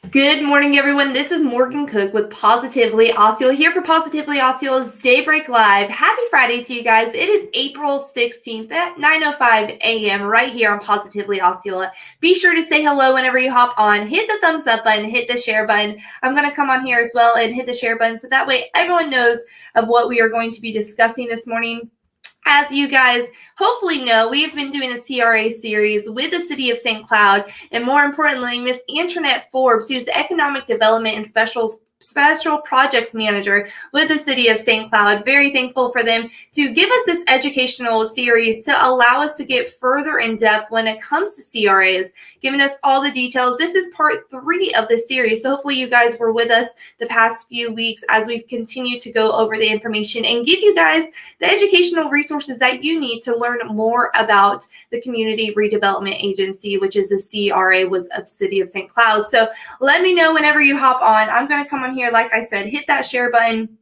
Good morning, everyone. This is Morgan Cook with Positively Osceola here for Positively Osceola's Daybreak Live. Happy Friday to you guys. It is April 16th at 9:05 a.m. right here on Positively Osceola. Be sure to say hello whenever you hop on. Hit the thumbs up button, hit the share button. I'm going to come on here as well and hit the share button so that way everyone knows of what we are going to be discussing this morning. As you guys hopefully know, we have been doing a CRA series with the City of St. Cloud, and more importantly, Miss Antranette Forbes, who's the Economic Development and Special Projects Manager with the City of St. Cloud. Very thankful for them to give us this educational series to allow us to get further in depth when it comes to CRAs, giving us all the details. This is part 3 of the series, so hopefully you guys were with us the past few weeks as we've continued to go over the information and give you guys the educational resources that you need to learn more about the Community Redevelopment Agency, which is the CRA of City of St. Cloud. So let me know whenever you hop on. I'm going to come on here, like I said, hit that share button.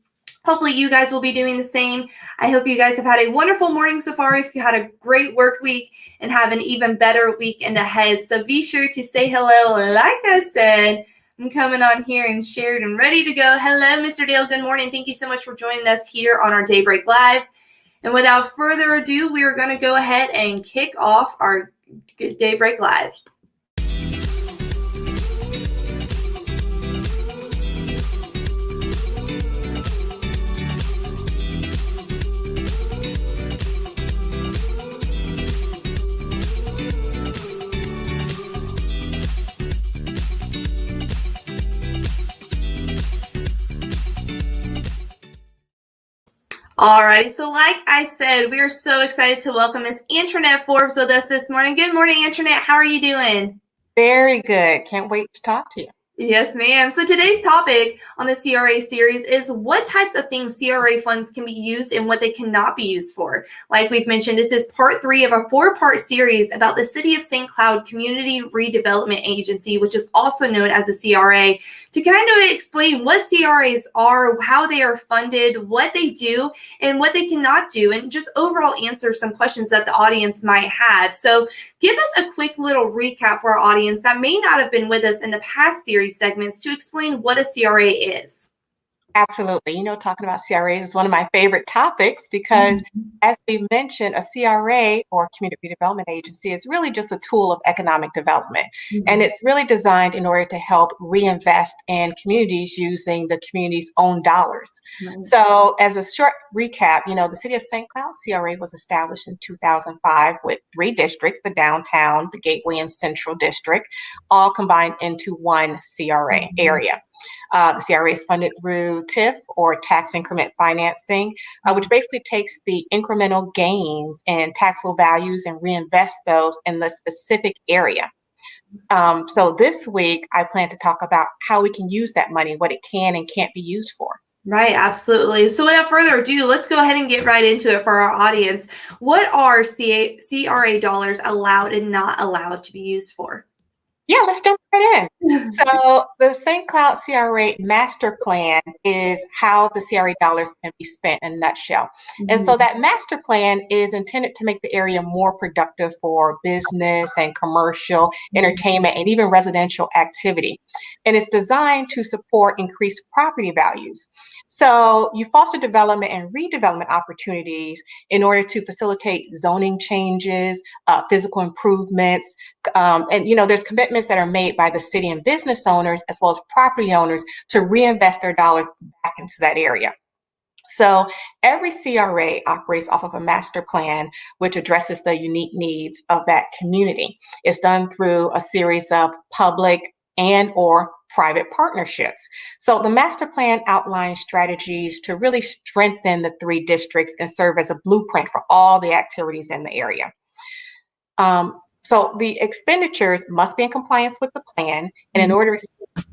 Hopefully you guys will be doing the same. I hope you guys have had a wonderful morning so far. If you had a great work week and have an even better weekend ahead. So be sure to say hello. Like I said, I'm coming on here and shared and ready to go. Hello, Mr. Dale. Good morning. Thank you so much for joining us here on our Daybreak Live. And without further ado, we are going to go ahead and kick off our Daybreak Live. All right, so like I said, we are so excited to welcome Miss Antranette Forbes with us this morning. Good morning, Antranette. How are you doing? Very good. Can't wait to talk to you. Yes, ma'am. So today's topic on the CRA series is what types of things CRA funds can be used and what they cannot be used for. Like we've mentioned, this is part 3 of a 4-part series about the City of St. Cloud Community Redevelopment Agency, which is also known as a CRA, to kind of explain what CRAs are, how they are funded, what they do, and what they cannot do, and just overall answer some questions that the audience might have. So give us a quick little recap for our audience that may not have been with us in the past series segments to explain what a CRA is. Absolutely. Talking about CRA is one of my favorite topics because, as we mentioned, a CRA or Community Redevelopment Agency is really just a tool of economic development. And it's really designed in order to help reinvest in communities using the community's own dollars. So, as a short recap, the City of St. Cloud CRA was established in 2005 with 3 districts, the downtown, the Gateway, and Central District, all combined into one CRA area. The CRA is funded through TIF, or tax increment financing, which basically takes the incremental gains in taxable values and reinvests those in the specific area. So this week, I plan to talk about how we can use that money, what it can and can't be used for. Right, absolutely. So without further ado, let's go ahead and get right into it for our audience. What are CRA dollars allowed and not allowed to be used for? Yeah, let's jump right in. So the St. Cloud CRA master plan is how the CRA dollars can be spent in a nutshell. And so that master plan is intended to make the area more productive for business and commercial, entertainment, and even residential activity. And it's designed to support increased property values. So you foster development and redevelopment opportunities in order to facilitate zoning changes, physical improvements, and there's commitments that are made by the city and business owners as well as property owners to reinvest their dollars back into that area. So every CRA operates off of a master plan, which addresses the unique needs of that community. It's done through a series of public and or private partnerships. So the master plan outlines strategies to really strengthen the 3 districts and serve as a blueprint for all the activities in the area. So the expenditures must be in compliance with the plan, and in order to receive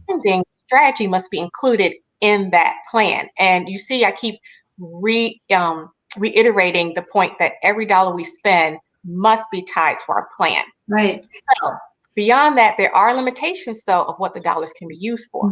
funding, strategy must be included in that plan. And you see, I keep reiterating the point that every dollar we spend must be tied to our plan. Right. So beyond that, there are limitations, though, of what the dollars can be used for.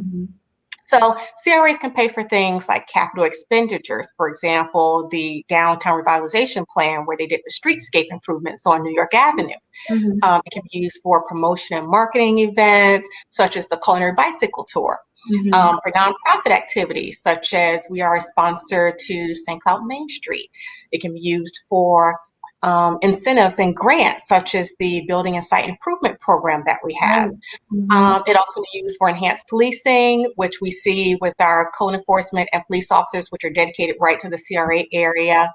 So CRAs can pay for things like capital expenditures. For example, the downtown revitalization plan where they did the streetscape improvements on New York Avenue. Mhm. It can be used for promotion and marketing events, such as the Culinary Bicycle Tour. Mhm. For nonprofit activities, such as we are a sponsor to St. Cloud Main Street. It can be used for incentives and grants, such as the Building and Site Improvement Program that we have. Right. Mhm. It also can be used for enhanced policing, which we see with our code enforcement and police officers, which are dedicated right to the CRA area.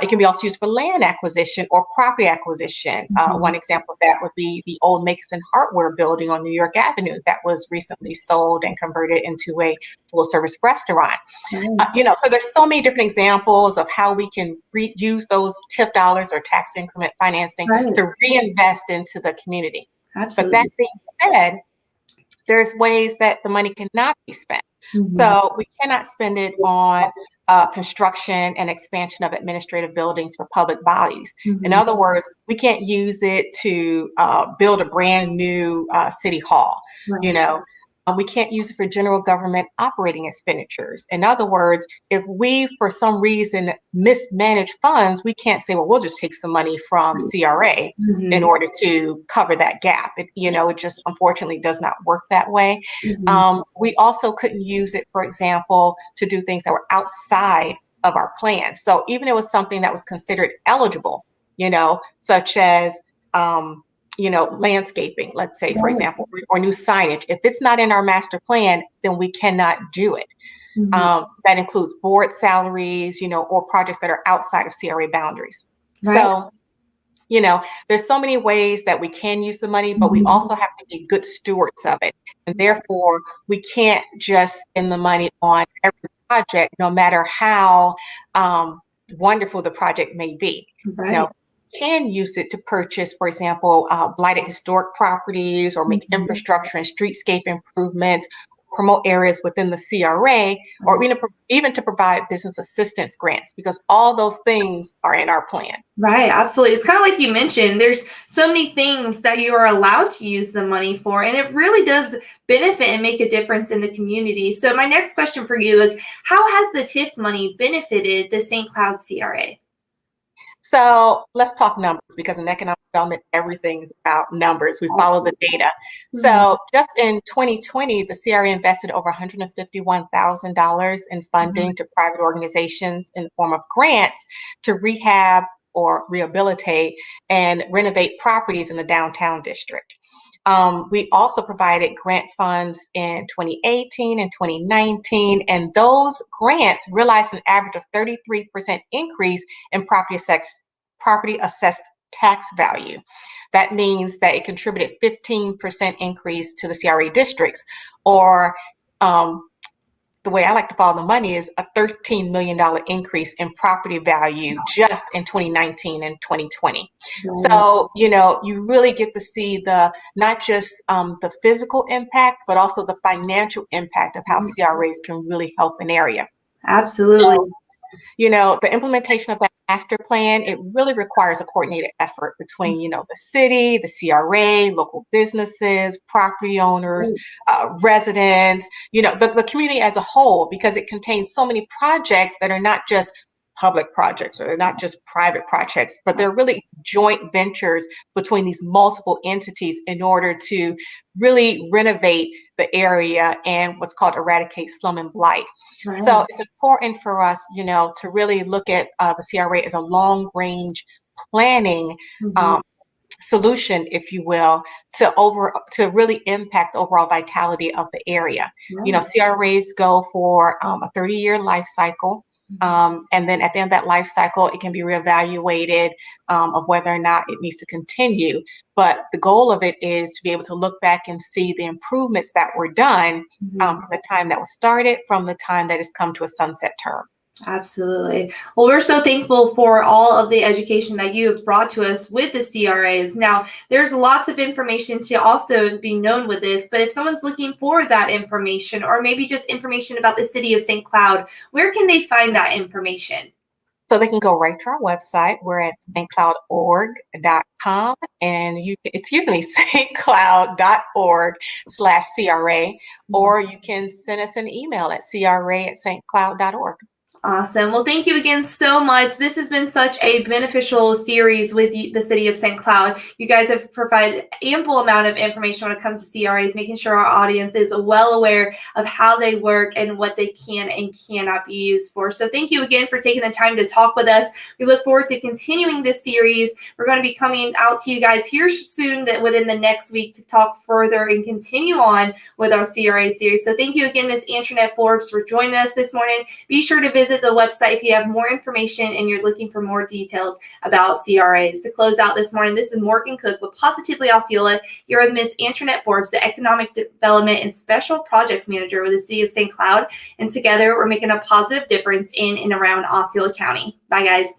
It can be also used for land acquisition or property acquisition. One Mhm. example of that would be the old Makeson Hardware building on New York Avenue that was recently sold and converted into a full service restaurant. Right. So there's so many different examples of how we can use those TIP dollars or tax increment financing Right. to reinvest into the community. But that Absolutely. being said, there's ways that the money cannot be spent. Mhm. So we cannot spend it on construction and expansion of administrative buildings for public bodies. In Mhm. other words, we can't use it to build a brand new city hall. You Right. know, we can't use it for general government operating expenditures. In other words, if we, for some reason, mismanage funds, we can't say, well, we'll just take some money from CRA in Mhm. order to cover that gap. It just unfortunately does not work that way. Mhm. We also couldn't use it, for example, to do things that were outside of our plan. So even if it was something that was considered eligible, such as, landscaping, let's say, for Right. example, or new signage. If it's not in our master plan, then we cannot do it. Mhm. That includes board salaries, or projects that are outside of CRA boundaries. Right. So, there's so many ways that we can use the money, but we Mhm. also have to be good stewards of it. And therefore, we can't just spend the money on every project, no matter how wonderful the project may be. You Right. know, can use it to purchase, for example, blighted historic properties or make Mhm. infrastructure and streetscape improvements, promote areas within the CRA, or Right. even to provide business assistance grants, because all those things are in our plan. Right, absolutely. It's kind of like you mentioned, there's so many things that you are allowed to use the money for, and it really does benefit and make a difference in the community. So, my next question for you is how has the TIF money benefited the St. Cloud CRA? So let's talk numbers, because in economic development, everything's about numbers. We follow the data. Mhm. So just in 2020, the CRA invested over $151,000 in Mhm. funding to private organizations in the form of grants to rehab or rehabilitate and renovate properties in the downtown district. We also provided grant funds in 2018 and 2019, and those grants realized an average of 33% increase in property assessed tax value. That means that it contributed 15% increase to the CRA districts, or the way I like to follow the money is a $13 million increase in property value just in 2019 and 2020. Right. So, you really get to see not just the physical impact, but also the financial impact of how CRAs can really help an area. Absolutely. The implementation of that master plan, it really requires a coordinated effort between, the city, the CRA, local businesses, property owners, Right. residents, the community as a whole, because it contains so many projects that are not just public projects, or they're not just private projects, but they're really joint ventures between these multiple entities in order to really renovate the area and what's called eradicate slum and blight. Right. So it's important for us, to really look at the CRA as a long range planning Mhm. um, solution, if you will, to really impact the overall vitality of the area. Right. CRAs go for a 30-year life cycle. Mhm. And then at the end of that life cycle, it can be reevaluated of whether or not it needs to continue. But the goal of it is to be able to look back and see the improvements that were done Mhm. from the time that was started, from the time that has come to a sunset term. Absolutely. Well, we're so thankful for all of the education that you have brought to us with the CRAs. Now, there's lots of information to also be known with this, but if someone's looking for that information or maybe just information about the city of St. Cloud, where can they find that information? So they can go right to our website. We're at stcloudorg.com, and excuse me, stcloud.org/CRA, or you can send us an email at cra@stcloud.org. Awesome. Well, thank you again so much. This has been such a beneficial series with the city of St. Cloud. You guys have provided ample amount of information when it comes to CRAs, making sure our audience is well aware of how they work and what they can and cannot be used for. So thank you again for taking the time to talk with us. We look forward to continuing this series. We're going to be coming out to you guys here soon, that within the next week, to talk further and continue on with our CRA series. So thank you again, Ms. Antranette Forbes, for joining us this morning. Be sure to visit the website if you have more information and you're looking for more details about CRAs. To close out this morning, this is Morgan Cook with Positively Osceola, here with Ms. Antranette Forbes, the Economic Development and Special Projects Manager with the City of St. Cloud. And together, we're making a positive difference in and around Osceola County. Bye, guys.